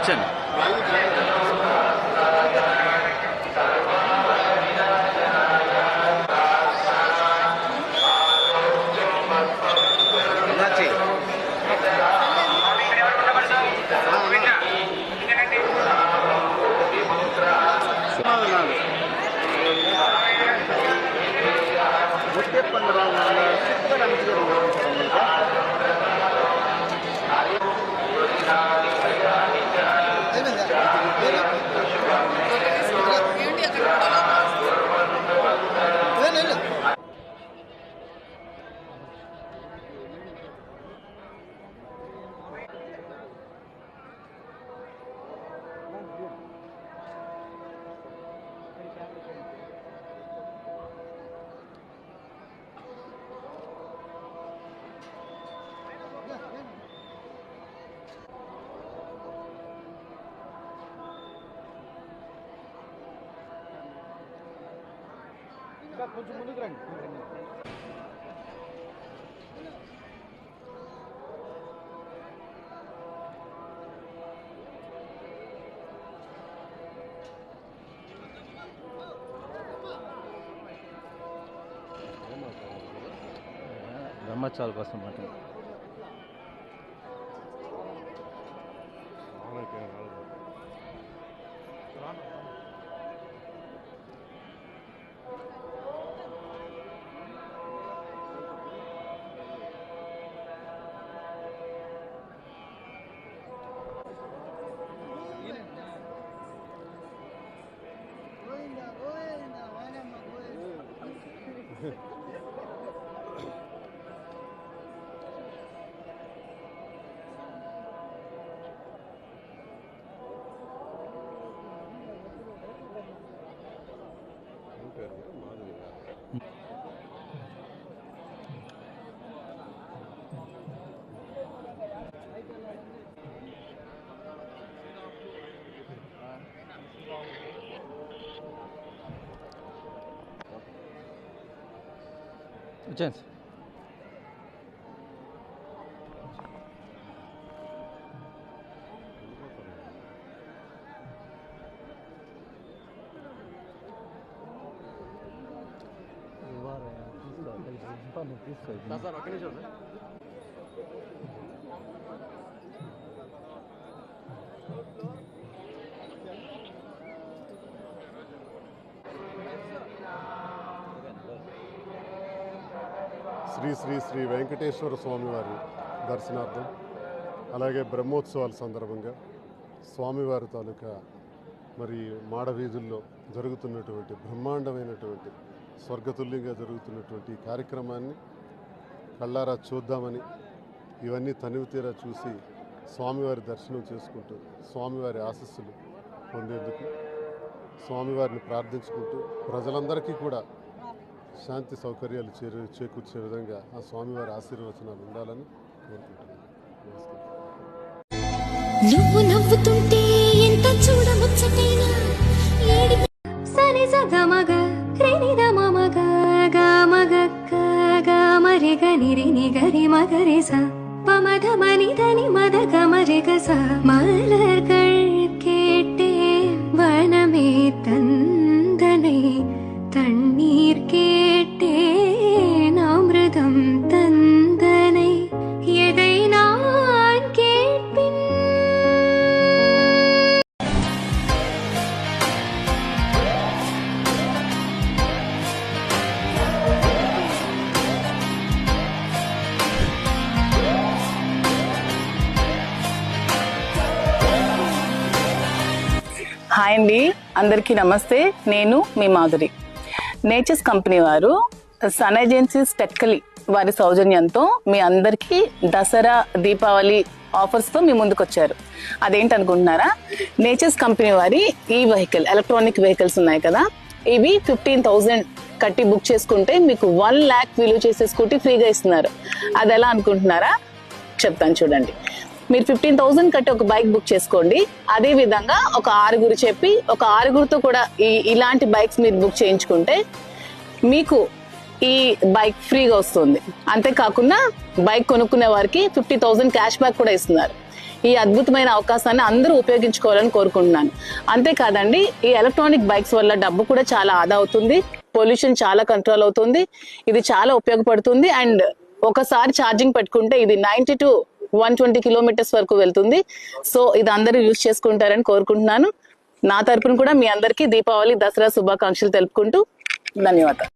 వచ్చాను. కొంచెం ముందుకు రండి. బ్రహ్మోత్సవాల కోసం మాట వచ్చాను. సార్ ఒక్క నిమిషం సార్. శ్రీ శ్రీ శ్రీ వెంకటేశ్వర స్వామివారి దర్శనార్థం, అలాగే బ్రహ్మోత్సవాల సందర్భంగా స్వామివారి తాలూకా మరి మాడవీధుల్లో జరుగుతున్నటువంటి బ్రహ్మాండమైనటువంటి స్వర్గతుల్యంగా జరుగుతున్నటువంటి ఈ కార్యక్రమాన్ని కళ్ళారా చూద్దామని, ఇవన్నీ తనివి తీరా చూసి స్వామివారి దర్శనం చేసుకుంటూ స్వామివారి ఆశీస్సులు పొందేందుకు స్వామివారిని ప్రార్థించుకుంటూ ప్రజలందరికీ కూడా శాంతి సౌకర్యాలు చేకూర్చే విధంగా ఆ స్వామివారి ఆశీర్వచనాలు ఉండాలని కోరుకుంటున్నాను. నువ్వు నవ్వుతుంటే ఎంత చూడముచ్చటైనా సని సగమగ రేనిద మమగ గమగ గమరి గనిరి నిగరి మగరి స పమధ మనిదని మద గమరి గస மலர்கள் கேட்டே வனமே தந்தனை தண்ணீர் கேட்டேன் அமிர்தம் தந்தனை எதை நான் கேட்பின். హాయ్ అండి, అందరికీ నమస్తే. నేను మీ మాధురి. నేచర్స్ కంపెనీ వారు సన్ ఏజెన్సీస్ టెక్కలి వారి సౌజన్యంతో మీ అందరికీ దసరా దీపావళి ఆఫర్స్తో మీ ముందుకు వచ్చారు. అదేంటనుకుంటున్నారా? నేచర్స్ కంపెనీ వారి ఈ వెహికల్ ఎలక్ట్రానిక్ వెహికల్స్ ఉన్నాయి కదా, ఇవి 15,000 కట్టి బుక్ చేసుకుంటే మీకు 1 lakh విలువ చేసే స్కూటీ ఫ్రీగా ఇస్తున్నారు. అది ఎలా అనుకుంటున్నారా? చెప్తాను చూడండి. మీరు 15,000 కట్టి ఒక బైక్ బుక్ చేసుకోండి. అదే విధంగా ఒక 6 చెప్పి ఒక 6తో కూడా ఇలాంటి బైక్స్ మీరు బుక్ చేయించుకుంటే మీకు ఈ బైక్ ఫ్రీగా వస్తుంది. అంతేకాకుండా బైక్ కొనుక్కునే వారికి 50,000 క్యాష్ బ్యాక్ కూడా ఇస్తున్నారు. ఈ అద్భుతమైన అవకాశాన్ని అందరూ ఉపయోగించుకోవాలని కోరుకుంటున్నాను. అంతేకాదండి, ఈ ఎలక్ట్రానిక్ బైక్స్ వల్ల డబ్బు కూడా చాలా ఆదా అవుతుంది, పొల్యూషన్ చాలా కంట్రోల్ అవుతుంది. ఇది చాలా ఉపయోగపడుతుంది. అండ్ ఒకసారి ఛార్జింగ్ పెట్టుకుంటే ఇది 90 to 120 కిలోమీటర్స్ వరకు వెళ్తుంది. సో ఇది అందరూ యూజ్ చేసుకుంటారని కోరుకుంటున్నాను. నా తరపున కూడా మీ అందరికీ దీపావళి, దసరా శుభాకాంక్షలు తెలుపుకుంటూ ధన్యవాదాలు.